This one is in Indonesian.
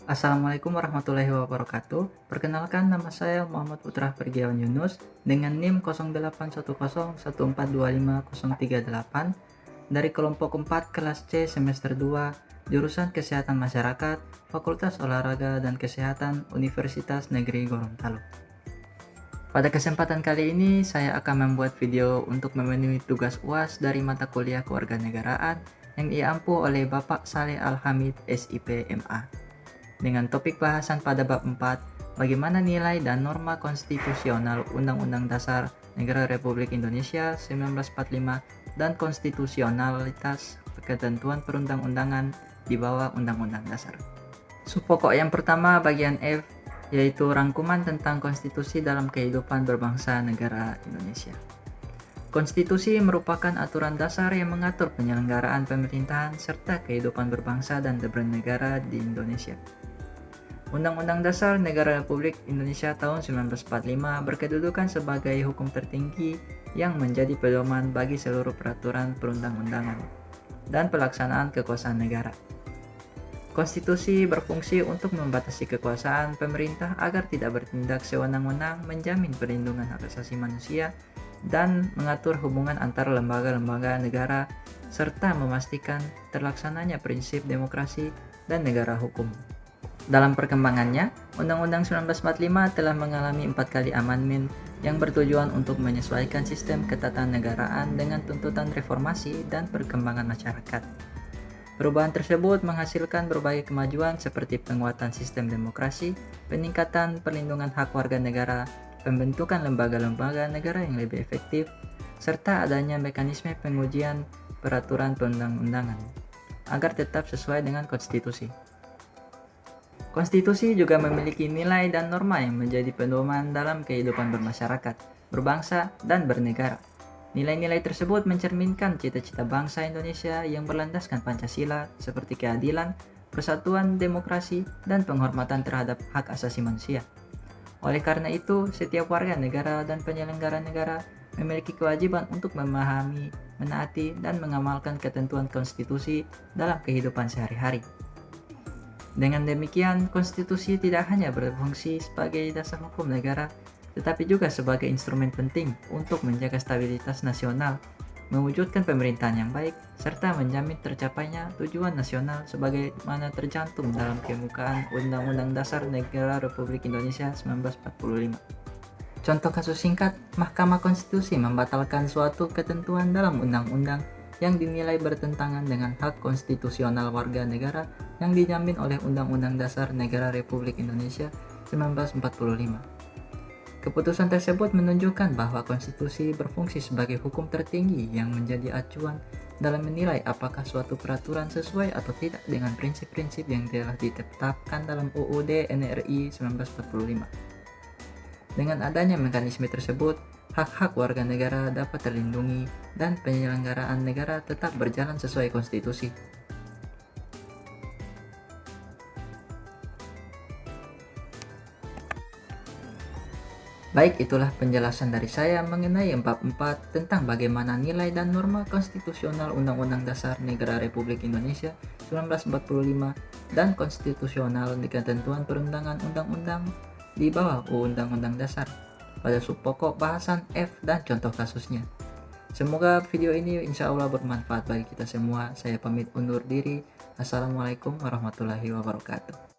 Assalamualaikum warahmatullahi wabarakatuh. Perkenalkan, nama saya Muhammad Putra Pergiawan Yunus dengan NIM 0810142538 dari kelompok 4 kelas C semester 2 jurusan Kesehatan Masyarakat Fakultas Olahraga dan Kesehatan Universitas Negeri Gorontalo. Pada kesempatan kali ini saya akan membuat video untuk memenuhi tugas UAS dari mata kuliah kewarganegaraan yang diampu oleh Bapak Saleh Al-Hamid SIP MA. Dengan topik bahasan pada bab 4, bagaimana nilai dan norma konstitusional Undang-Undang Dasar Negara Republik Indonesia 1945 dan konstitusionalitas ketentuan perundang-undangan di bawah Undang-Undang Dasar. Subpokok yang pertama bagian F, yaitu rangkuman tentang konstitusi dalam kehidupan berbangsa negara Indonesia. Konstitusi merupakan aturan dasar yang mengatur penyelenggaraan pemerintahan serta kehidupan berbangsa dan bernegara di Indonesia. Undang-Undang Dasar Negara Republik Indonesia tahun 1945 berkedudukan sebagai hukum tertinggi yang menjadi pedoman bagi seluruh peraturan perundang-undangan dan pelaksanaan kekuasaan negara. Konstitusi berfungsi untuk membatasi kekuasaan pemerintah agar tidak bertindak sewenang-wenang, menjamin perlindungan hak asasi manusia, dan mengatur hubungan antara lembaga-lembaga negara, serta memastikan terlaksananya prinsip demokrasi dan negara hukum. Dalam perkembangannya, Undang-Undang 1945 telah mengalami 4 kali amandemen yang bertujuan untuk menyesuaikan sistem ketatanegaraan dengan tuntutan reformasi dan perkembangan masyarakat. Perubahan tersebut menghasilkan berbagai kemajuan seperti penguatan sistem demokrasi, peningkatan perlindungan hak warga negara, pembentukan lembaga-lembaga negara yang lebih efektif, serta adanya mekanisme pengujian peraturan perundang-undangan agar tetap sesuai dengan konstitusi. Konstitusi juga memiliki nilai dan norma yang menjadi pedoman dalam kehidupan bermasyarakat, berbangsa, dan bernegara. Nilai-nilai tersebut mencerminkan cita-cita bangsa Indonesia yang berlandaskan Pancasila seperti keadilan, persatuan, demokrasi, dan penghormatan terhadap hak asasi manusia. Oleh karena itu, setiap warga negara dan penyelenggara negara memiliki kewajiban untuk memahami, menaati, dan mengamalkan ketentuan konstitusi dalam kehidupan sehari-hari. Dengan demikian, konstitusi tidak hanya berfungsi sebagai dasar hukum negara, tetapi juga sebagai instrumen penting untuk menjaga stabilitas nasional, mewujudkan pemerintahan yang baik, serta menjamin tercapainya tujuan nasional sebagaimana tercantum dalam kemukaan Undang-Undang Dasar Negara Republik Indonesia 1945. Contoh kasus singkat, Mahkamah Konstitusi membatalkan suatu ketentuan dalam undang-undang yang dinilai bertentangan dengan hak konstitusional warga negara yang dijamin oleh Undang-Undang Dasar Negara Republik Indonesia 1945. Keputusan tersebut menunjukkan bahwa konstitusi berfungsi sebagai hukum tertinggi yang menjadi acuan dalam menilai apakah suatu peraturan sesuai atau tidak dengan prinsip-prinsip yang telah ditetapkan dalam UUD NRI 1945. Dengan adanya mekanisme tersebut, hak-hak warga negara dapat terlindungi dan penyelenggaraan negara tetap berjalan sesuai konstitusi. Baik, itulah penjelasan dari saya mengenai bab 4 tentang bagaimana nilai dan norma konstitusional Undang-Undang Dasar Negara Republik Indonesia 1945 dan konstitusional di ketentuan perundangan undang-undang di bawah Undang-Undang Dasar pada subpokok bahasan F dan contoh kasusnya. Semoga video ini insya Allah bermanfaat bagi kita semua. Saya pamit undur diri. Assalamualaikum warahmatullahi wabarakatuh.